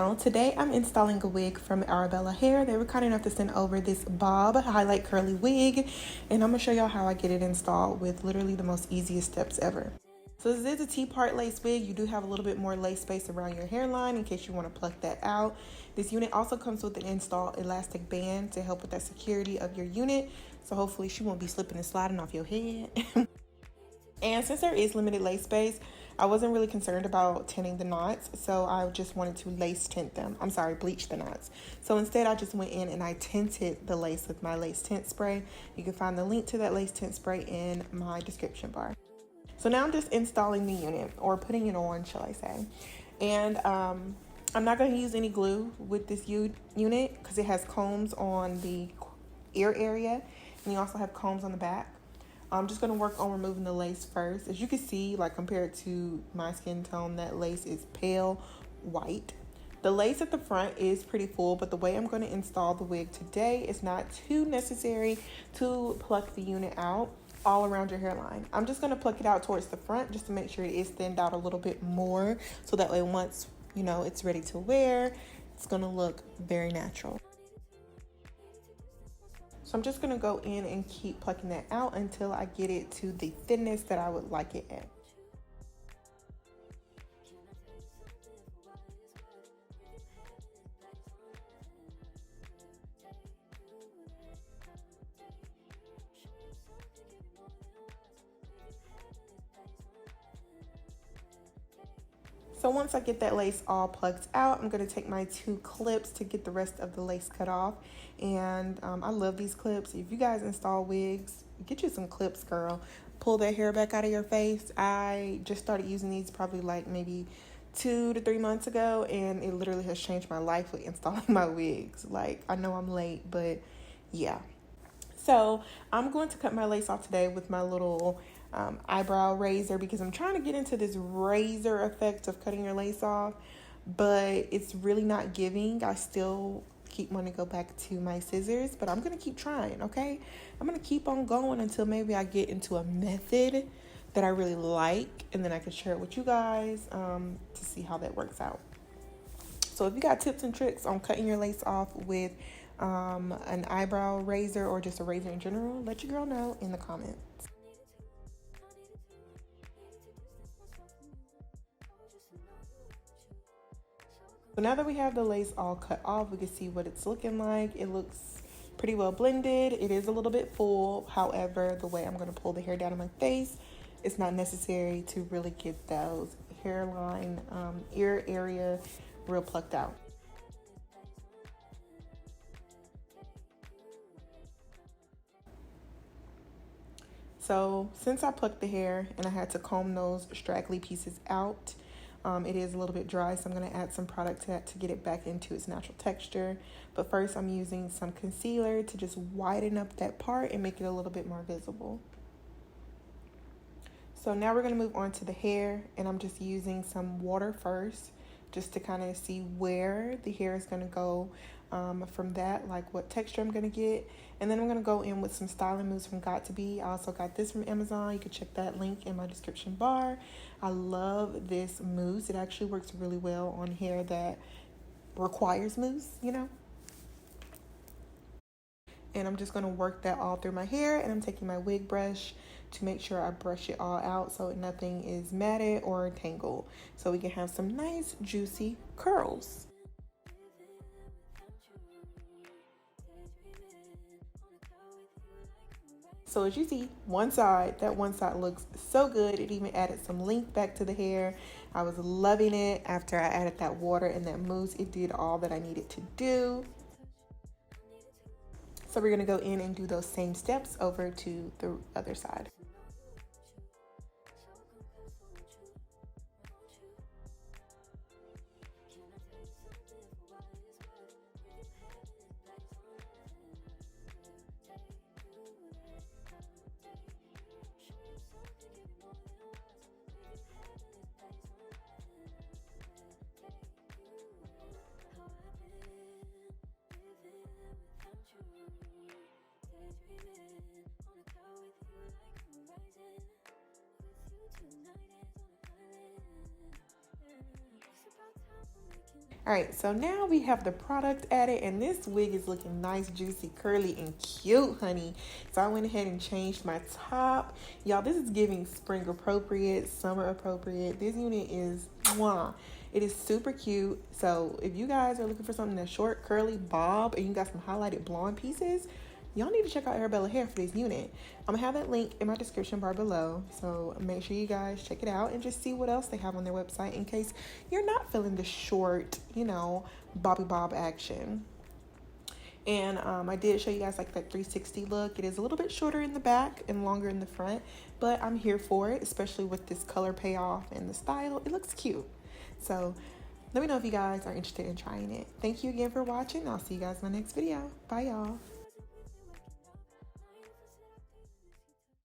channel. Today I'm installing a wig from Arabella Hair. They were kind enough to send over this bob highlight curly wig, and I'm gonna show y'all how I get it installed with literally the most easiest steps ever. So this is a T-part lace wig. You do have a little bit more lace space around your hairline in case you want to pluck that out. This unit also comes with an install elastic band to help with that security of your unit, so hopefully she won't be slipping and sliding off your head. And since there is limited lace space, I wasn't really concerned about tinting the knots, so I just wanted to bleach the knots. So instead I just went in and I tinted the lace with my lace tint spray. You can find the link to that lace tint spray in my description bar. So now I'm just installing the unit, or putting it on, shall I say. And I'm not going to use any glue with this unit because it has combs on the ear area, and you also have combs on the back. I'm just going to work on removing the lace first. As you can see, like compared to my skin tone, that lace is pale white. The lace at the front is pretty full, but the way I'm going to install the wig today is not too necessary to pluck the unit out all around your hairline. I'm just going to pluck it out towards the front just to make sure it is thinned out a little bit more, so that way once, you know, it's ready to wear, it's going to look very natural. So I'm just going to go in and keep plucking that out until I get it to the thinness that I would like it at. So once I get that lace all plucked out, I'm going to take my 2 clips to get the rest of the lace cut off. And I love these clips. If you guys install wigs, get you some clips, girl. Pull that hair back out of your face. I just started using these probably like maybe 2 to 3 months ago, and it literally has changed my life with installing my wigs. Like, I know I'm late, but yeah. So I'm going to cut my lace off today with my little eyebrow razor, because I'm trying to get into this razor effect of cutting your lace off, but it's really not giving. I still keep wanting to go back to my scissors, but I'm gonna keep trying. Okay, I'm gonna keep on going until maybe I get into a method that I really like, and then I can share it with you guys to see how that works out. So if you got tips and tricks on cutting your lace off with an eyebrow razor or just a razor in general, let your girl know in the comments. So now that we have the lace all cut off, we can see what it's looking like. It looks pretty well blended. It is a little bit full. However, the way I'm going to pull the hair down on my face, it's not necessary to really get those hairline, ear area real plucked out. So since I plucked the hair and I had to comb those straggly pieces out, it is a little bit dry, so I'm going to add some product to that to get it back into its natural texture. But first I'm using some concealer to just widen up that part and make it a little bit more visible. So now we're going to move on to the hair, and I'm just using some water first just to kind of see where the hair is going to go from that, like what texture I'm going to get. And then I'm going to go in with some styling mousse from Got2b. I also got this from Amazon. You can check that link in my description bar. I love this mousse. It actually works really well on hair that requires mousse, you know. And I'm just going to work that all through my hair, and I'm taking my wig brush to make sure I brush it all out so nothing is matted or tangled, so we can have some nice juicy curls. So as you see, that one side looks so good. It even added some length back to the hair. I was loving it. After I added that water and that mousse, it did all that I needed to do. So we're gonna go in and do those same steps over to the other side. All right, so now we have the product added, and this wig is looking nice, juicy, curly, and cute, honey. So I went ahead and changed my top. Y'all, this is giving spring appropriate, summer appropriate. This unit is mwah. It is super cute. So if you guys are looking for something that's short, curly, bob, and you got some highlighted blonde pieces, y'all need to check out Arabella hair for this unit. I'm gonna have that link in my description bar below, so make sure you guys check it out and just see what else they have on their website in case you're not feeling the short, you know, bobby bob action. And I did show you guys like that 360 look. It is a little bit shorter in the back and longer in the front, but I'm here for it, especially with this color payoff and the style. It looks cute. So let me know if you guys are interested in trying it. Thank you again for watching. I'll see you guys in my next video. Bye, y'all.